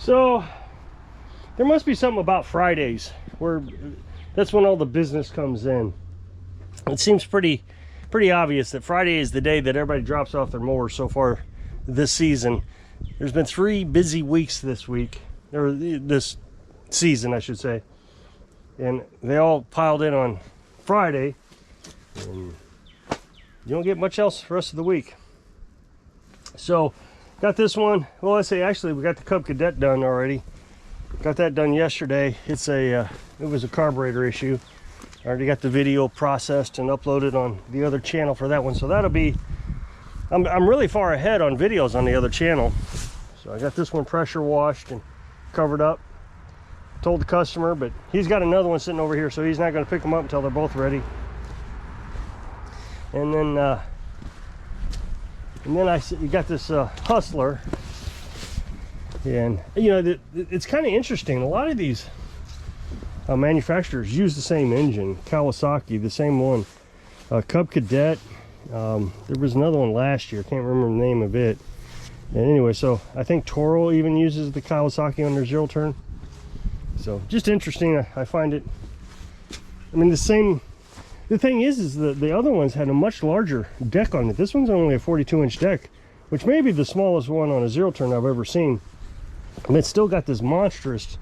So there must be something about Fridays where that's when all the business comes in. It seems pretty obvious that Friday is the day that everybody drops off their mowers so far this season. There's been 3 busy weeks this week, or this season I should say, and they all piled in on Friday, and you don't get much else the rest of the week. So got this one, well, let's say actually we got the Cub Cadet done already. Got that done yesterday. It's a it was a carburetor issue. I already got the video processed and uploaded on the other channel for that one, so that'll be, I'm really far ahead on videos on the other channel. So I got this one pressure washed and covered up. Told the customer, but he's got another one sitting over here, so he's not going to pick them up until they're both ready. And then you got this Hustler, and you know, it's kind of interesting. A lot of these manufacturers use the same engine. Kawasaki, the same one. Cub Cadet. There was another one last year. Can't remember the name of it. And anyway, so I think Toro even uses the Kawasaki on their zero turn. So just interesting. I find it. I mean, the thing is the other ones had a much larger deck on it. This one's only a 42-inch deck, which may be the smallest one on a zero turn I've ever seen. And it's still got this monstrous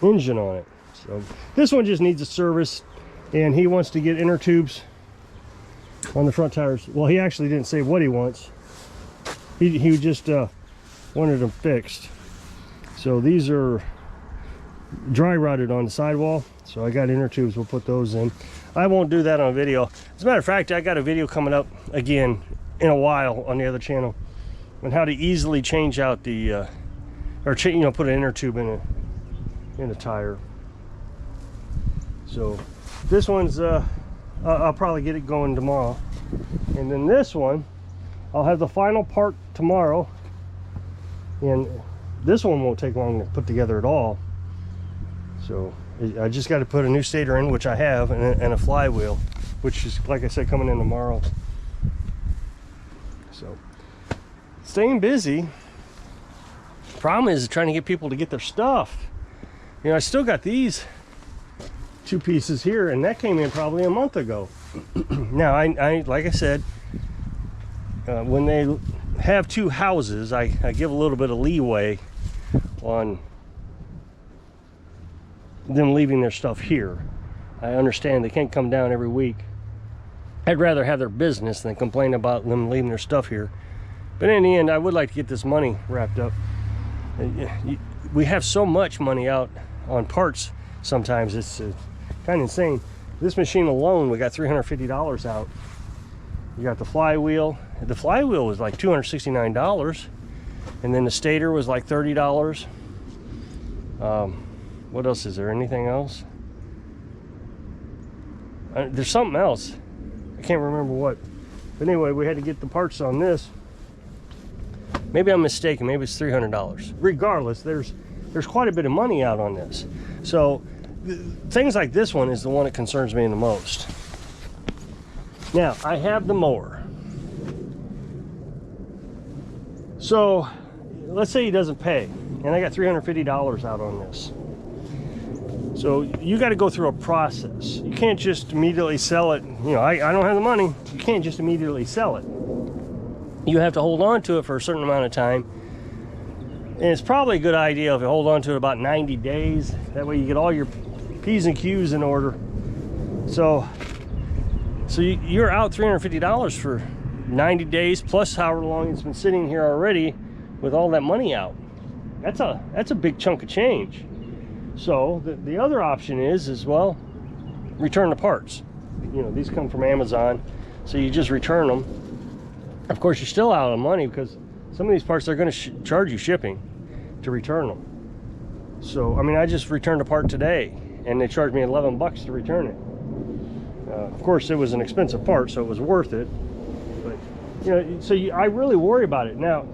engine on it. So this one just needs a service, and he wants to get inner tubes on the front tires. Well, he actually didn't say what he wants. He just wanted them fixed. So these are dry rotted on the sidewall, so I got inner tubes. We'll put those in. I won't do that on video. As a matter of fact, I got a video coming up again in a while on the other channel on how to easily change out the put an inner tube in a tire. So this one's I'll probably get it going tomorrow, and then this one I'll have the final part tomorrow, and this one won't take long to put together at all. So I just got to put a new stator in, which I have, and a flywheel, which is, like I said, coming in tomorrow. So staying busy. Problem is trying to get people to get their stuff. You know, I still got these 2 pieces here, and that came in probably a month ago. Now I like I said, when they have 2 houses, I give a little bit of leeway on them leaving their stuff here. I understand they can't come down every week. I'd rather have their business than complain about them leaving their stuff here. But in the end, I would like to get this money wrapped up. We have so much money out on parts sometimes, it's kind of insane. This machine alone, we got $350 out. You got the flywheel. The flywheel was like $269, and then the stator was like $30. What else is there? Anything else? There's something else. I can't remember what. But anyway, we had to get the parts on this. Maybe I'm mistaken. Maybe it's $300. Regardless, there's quite a bit of money out on this. So things like this one is the one that concerns me the most. Now, I have the mower. So let's say he doesn't pay, and I got $350 out on this. So you got to go through a process. You can't just immediately sell it. You know, I don't have the money. You can't just immediately sell it. You have to hold on to it for a certain amount of time. And it's probably a good idea if you hold on to it about 90 days. That way you get all your P's and Q's in order. So you're out $350 for 90 days plus however long it's been sitting here already with all that money out. That's a big chunk of change. So the other option is well, return the parts. You know, these come from Amazon, so you just return them. Of course, you're still out of money because some of these parts, they're going to charge you shipping to return them. So I mean, I just returned a part today, and they charged me 11 bucks to return it. Of course, it was an expensive part, so it was worth it. But you know, so I really worry about it. Now,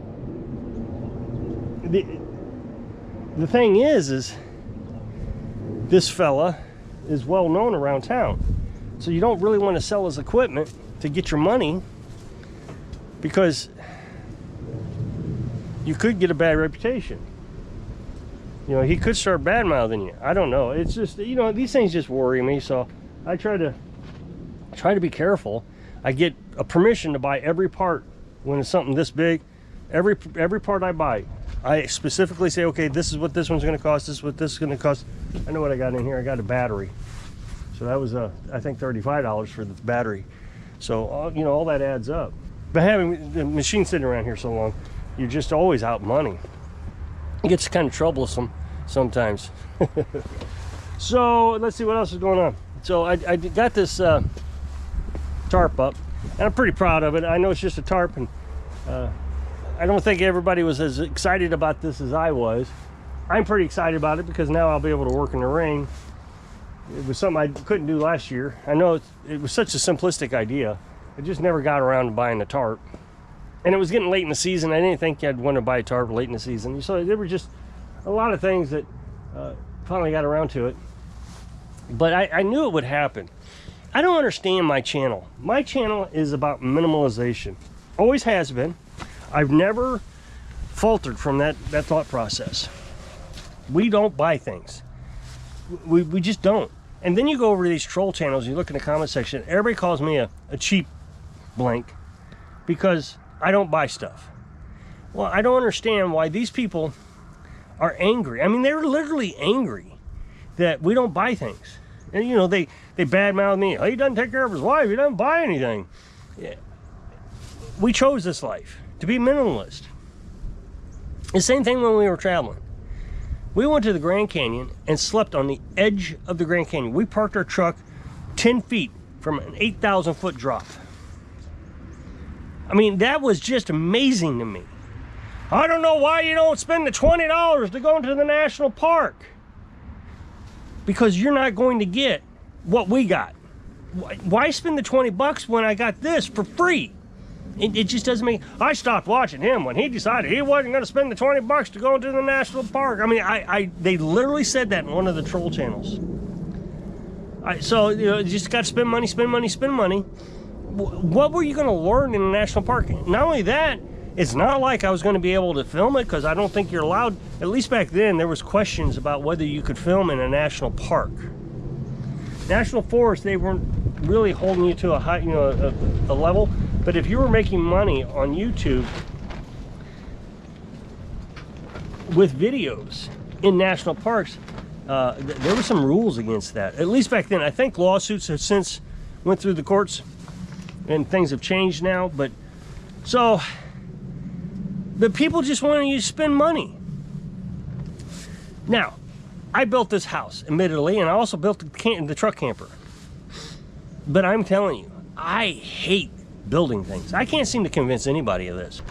the thing is this fella is well known around town, so you don't really want to sell his equipment to get your money, because you could get a bad reputation. You know, he could start bad-mouthing you. I don't know. It's just, you know, these things just worry me, so I try to be careful. I get a permission to buy every part when it's something this big. Every part I buy, I specifically say, okay, this is what this one's going to cost. This is what this is going to cost. I know what I got in here. I got a battery. So that was, I think, $35 for the battery. So, you know, all that adds up. But having the machine sitting around here so long, you're just always out money. It gets kind of troublesome sometimes. So let's see what else is going on. So I got this tarp up, and I'm pretty proud of it. I know it's just a tarp, and I don't think everybody was as excited about this as I was. I'm pretty excited about it because now I'll be able to work in the rain. It was something I couldn't do last year. I know it was such a simplistic idea. I just never got around to buying the tarp. And it was getting late in the season. I didn't think I'd want to buy a tarp late in the season. So there were just a lot of things that finally got around to it. But I knew it would happen. I don't understand my channel. My channel is about minimalization. Always has been. I've never faltered from that thought process. We don't buy things. We just don't. And then you go over to these troll channels, you look in the comment section, everybody calls me a cheap blank because I don't buy stuff. Well, I don't understand why these people are angry. I mean, they're literally angry that we don't buy things. And, you know, they badmouth me. Oh, he doesn't take care of his wife. He doesn't buy anything. Yeah. We chose this life, to be minimalist. The same thing when we were traveling. We went to the Grand Canyon and slept on the edge of the Grand Canyon. We parked our truck 10 feet from an 8,000 foot drop. I mean, that was just amazing to me. I don't know why you don't spend the $20 to go into the national park. Because you're not going to get what we got. Why spend the 20 bucks when I got this for free? It just doesn't make... I stopped watching him when he decided he wasn't going to spend the 20 bucks to go into the national park. I mean, they literally said that in one of the troll channels. So, you know, you just got to spend money, spend money, spend money. What were you going to learn in a national park? Not only that, it's not like I was going to be able to film it because I don't think you're allowed. At least back then, there was questions about whether you could film in a national park. National forest, they weren't really holding you to a high, you know, a level. But if you were making money on YouTube with videos in national parks, there were some rules against that. At least back then. I think lawsuits have since went through the courts and things have changed now. But so, but people just want you to spend money. Now, I built this house, admittedly, and I also built the truck camper. But I'm telling you, I hate building things. I can't seem to convince anybody of this.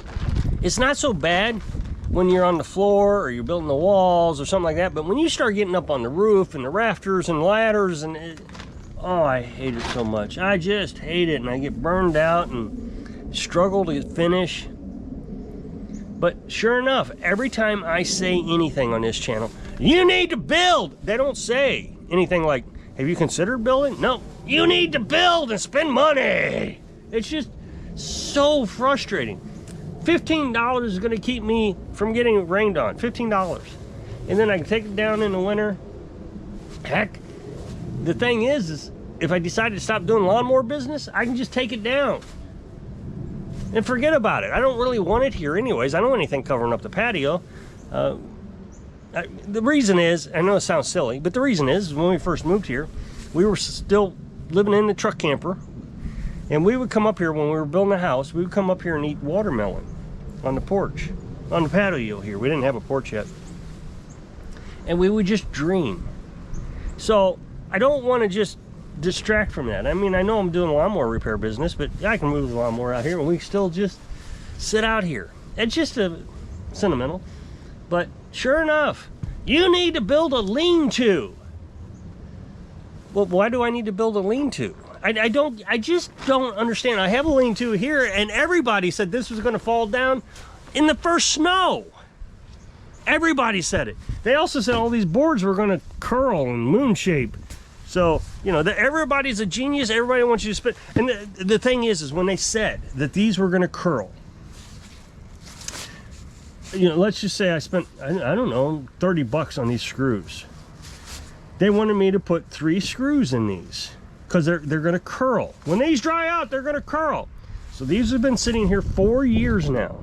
It's not so bad when you're on the floor or you're building the walls or something like that, but when you start getting up on the roof and the rafters and ladders and oh, I hate it so much. I just hate it, and I get burned out and struggle to finish. But sure enough, every time I say anything on this channel, you need to build. They don't say anything like, have you considered building? No, you need to build and spend money. It's just so frustrating. $15 is going to keep me from getting rained on. $15. And then I can take it down in the winter. Heck, the thing is if I decide to stop doing lawnmower business, I can just take it down and forget about it. I don't really want it here anyways. I don't want anything covering up the patio. The reason is, I know it sounds silly, but the reason is when we first moved here, we were still living in the truck camper. And we would come up here when we were building a house, we would come up here and eat watermelon on the porch, on the patio here. We didn't have a porch yet. And we would just dream. So I don't want to just distract from that. I mean, I know I'm doing a lawnmower repair business, but I can move the lawnmower out here and we still just sit out here. It's just a sentimental. But sure enough, you need to build a lean-to. Well, why do I need to build a lean-to? I just don't understand. I have a lean-to here, and everybody said this was going to fall down in the first snow. Everybody said it. They also said all these boards were going to curl and moon shape. So, you know, everybody's a genius. Everybody wants you to spend. And the thing is when they said that these were going to curl, you know, let's just say I spent, I don't know, 30 bucks on these screws. They wanted me to put 3 screws in these because they're going to curl. When these dry out, they're going to curl. So these have been sitting here 4 years now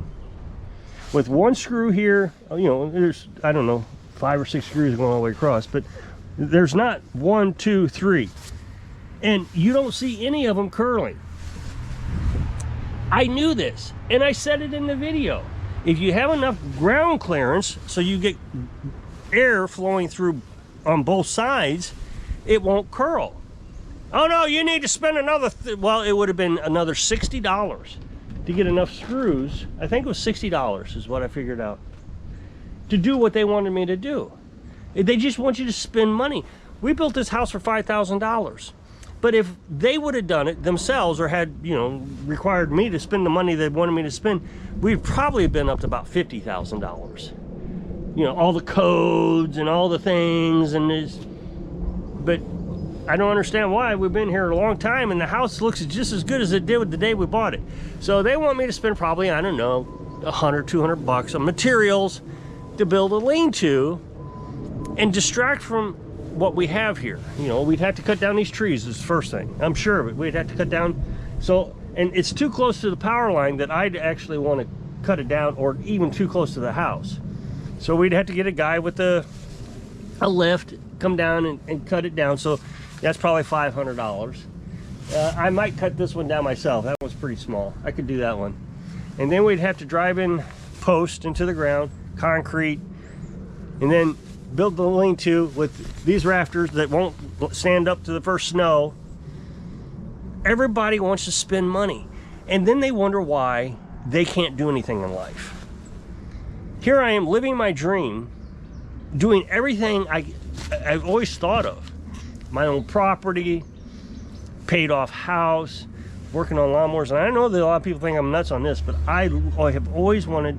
with 1 screw here. You know, there's, I don't know, 5 or 6 screws going all the way across, but there's not 1, 2, 3. And you don't see any of them curling. I knew this, and I said it in the video. If you have enough ground clearance so you get air flowing through on both sides, it won't curl. Oh no, you need to spend another, well, it would have been another $60 to get enough screws. I think it was $60 is what I figured out, to do what they wanted me to do. They just want you to spend money. We built this house for $5,000. But if they would have done it themselves, or had, you know, required me to spend the money they wanted me to spend, we'd probably have been up to about $50,000. You know, all the codes and all the things, and this. But I don't understand why. We've been here a long time, and the house looks just as good as it did with the day we bought it. So they want me to spend probably, I don't know, 100, 200 bucks on materials to build a lean-to and distract from what we have here. You know, we'd have to cut down these trees is the first thing. I'm sure of it. We'd have to cut down. So, and it's too close to the power line that I'd actually want to cut it down, or even too close to the house. So we'd have to get a guy with a lift, come down and cut it down. So that's probably $500. I might cut this one down myself. That was pretty small. I could do that one. And then we'd have to drive in post into the ground, concrete, and then build the lean-to with these rafters that won't stand up to the first snow. Everybody wants to spend money, and then they wonder why they can't do anything in life. Here I am living my dream, doing everything I've always thought of. My own property, paid off house, working on lawnmowers. And I know that a lot of people think I'm nuts on this, but I have always wanted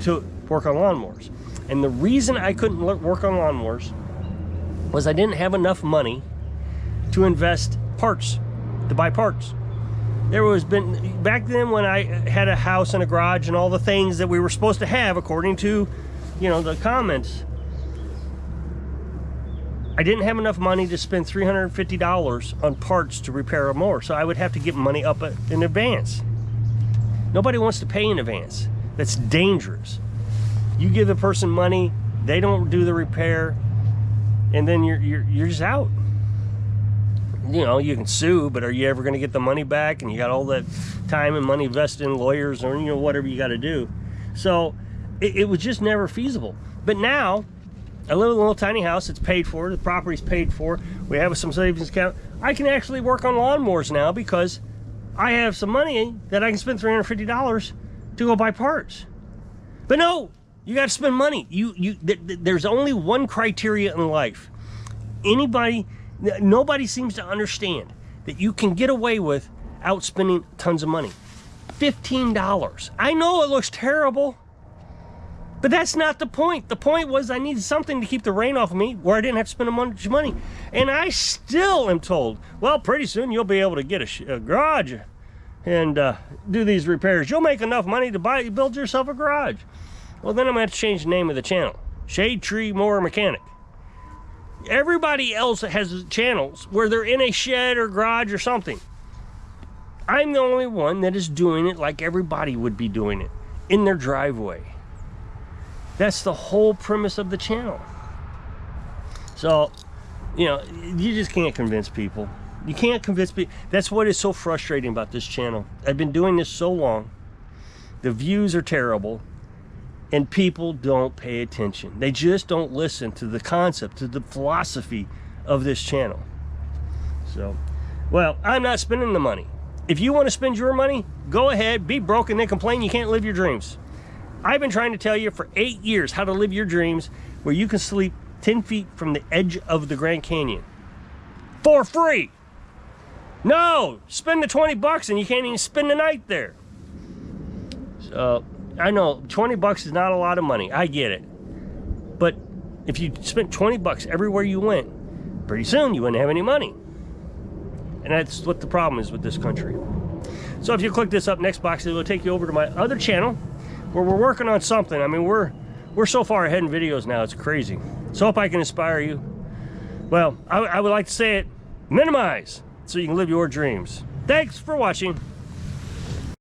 to work on lawnmowers. And the reason I couldn't work on lawnmowers was I didn't have enough money to invest parts, to buy parts. There was been, back then when I had a house and a garage and all the things that we were supposed to have according to, you know, the comments, I didn't have enough money to spend $350 on parts to repair a mower. So I would have to get money up in advance. Nobody wants to pay in advance. That's dangerous. You give the person money, they don't do the repair, and then you're just out. You know, you can sue, but are you ever going to get the money back? And you got all that time and money invested in lawyers, or, you know, whatever you got to do. So it was just never feasible. But now I live in a little tiny house. It's paid for. The property's paid for. We have some savings account. I can actually work on lawnmowers now because I have some money that I can spend $350 to go buy parts. But no. You got to spend money. There's only one criteria in life. Nobody seems to understand that you can get away with outspending tons of money. $15. I know it looks terrible, but that's not the point. The point was I needed something to keep the rain off of me where I didn't have to spend a bunch of money. And I still am told, well, pretty soon you'll be able to get a garage and do these repairs. You'll make enough money to build yourself a garage. Well, then I'm going to have to change the name of the channel. Shade Tree Mower Mechanic. Everybody else has channels where they're in a shed or garage or something. I'm the only one that is doing it like everybody would be doing it, in their driveway. That's the whole premise of the channel. So, you know, you just can't convince people. You can't convince people. That's what is so frustrating about this channel. I've been doing this so long. The views are terrible. And people don't pay attention. They just don't listen to the concept, to the philosophy of this channel. So, well, I'm not spending the money. If you want to spend your money, go ahead, be broke, and then complain you can't live your dreams. I've been trying to tell you for 8 years how to live your dreams where you can sleep 10 feet from the edge of the Grand Canyon. For free. No, spend the 20 bucks and you can't even spend the night there. So, I know 20 bucks is not a lot of money. I get it. But if you spent 20 bucks everywhere you went, pretty soon you wouldn't have any money. And that's what the problem is with this country. So if you click this up next box, it will take you over to my other channel we're working on something. I mean, we're so far ahead in videos now, it's crazy. So hope I can inspire you. Well, I would like to say it, minimize so you can live your dreams. Thanks for watching.